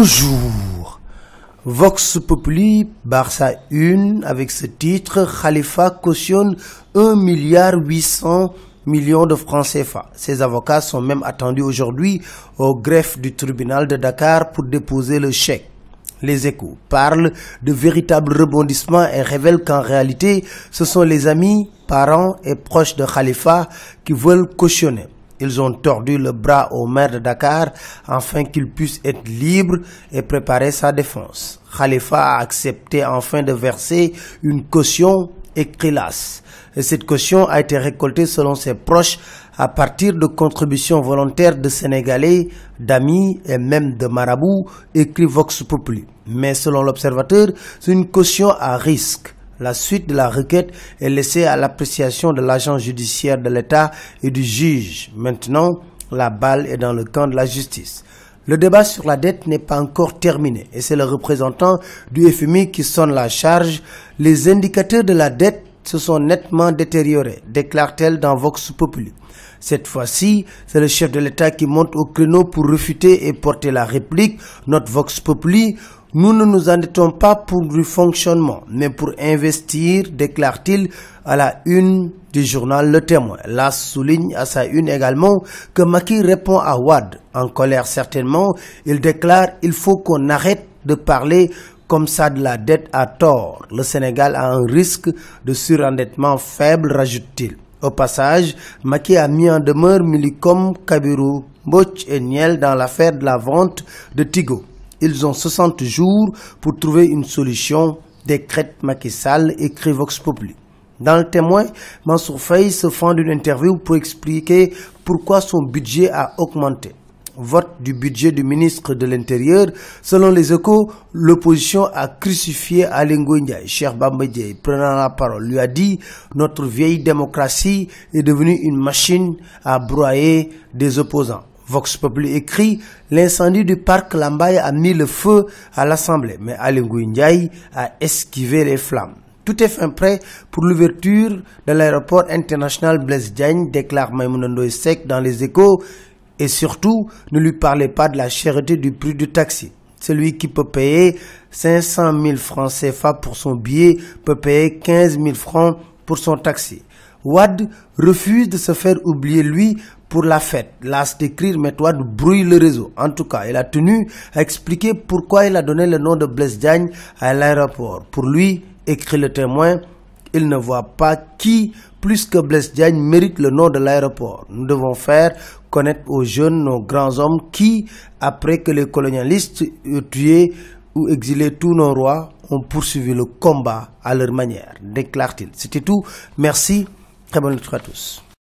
Bonjour. Vox Populi, Barça 1, avec ce titre, Khalifa cautionne 1,8 milliard de francs CFA. Ses avocats sont même attendus aujourd'hui au greffe du tribunal de Dakar pour déposer le chèque. Les Échos parlent de véritables rebondissements et révèlent qu'en réalité, ce sont les amis, parents et proches de Khalifa qui veulent cautionner. Ils ont tordu le bras au maire de Dakar afin qu'il puisse être libre et préparer sa défense. Khalifa a accepté enfin de verser une caution écrilasse. Et cette caution a été récoltée selon ses proches à partir de contributions volontaires de Sénégalais, d'amis et même de marabouts, écrit Vox Populi. Mais selon l'Observateur, c'est une caution à risque. La suite de la requête est laissée à l'appréciation de l'agent judiciaire de l'État et du juge. Maintenant, la balle est dans le camp de la justice. Le débat sur la dette n'est pas encore terminé et c'est le représentant du FMI qui sonne la charge. Les indicateurs de la dette se sont nettement détériorés, déclare-t-elle dans Vox Populi. Cette fois-ci, c'est le chef de l'État qui monte au créneau pour refuter et porter la réplique. Note Vox Populi. Nous ne nous endettons pas pour du fonctionnement, mais pour investir, déclare-t-il à la une du journal Le Témoin. L'As souligne à sa une également que Macky répond à Wade. En colère certainement, il déclare « Il faut qu'on arrête de parler comme ça de la dette à tort. Le Sénégal a un risque de surendettement faible », rajoute-t-il. Au passage, Macky a mis en demeure Millicom, Kabirou, Mbodj et Niel dans l'affaire de la vente de Tigo. Ils ont 60 jours pour trouver une solution, décrète Macky Sall, écrit Vox Populi. Dans Le Témoin, Mansour Faye se fend d'une interview pour expliquer pourquoi son budget a augmenté. Vote du budget du ministre de l'Intérieur. Selon les Échos, l'opposition a crucifié Aly Ngouille Ndiaye. Cheikh Bamba Dièye, prenant la parole, lui a dit « Notre vieille démocratie est devenue une machine à broyer des opposants ». Vox Populi écrit « L'incendie du parc Lambaye a mis le feu à l'Assemblée, mais Aly Ngouille Ndiaye a esquivé les flammes. » Tout est fin prêt pour l'ouverture de l'aéroport international Blaise Diagne, déclare Maïmouna Ndoye Seck dans les Échos. Et surtout, ne lui parlez pas de la cherté du prix du taxi. Celui qui peut payer 500 000 francs CFA pour son billet peut payer 15 000 francs pour son taxi. Wade refuse de se faire oublier lui pour la fête. Las d'écrire, mais Wade brouille le réseau. En tout cas, il a tenu à expliquer pourquoi il a donné le nom de Blaise Diagne à l'aéroport. Pour lui, écrit Le Témoin, il ne voit pas qui, plus que Blaise Diagne, mérite le nom de l'aéroport. Nous devons faire connaître aux jeunes nos grands hommes qui, après que les colonialistes ont tué ou exilé tous nos rois, ont poursuivi le combat à leur manière, déclare-t-il. C'était tout. Merci. Très bonne lecture à tous.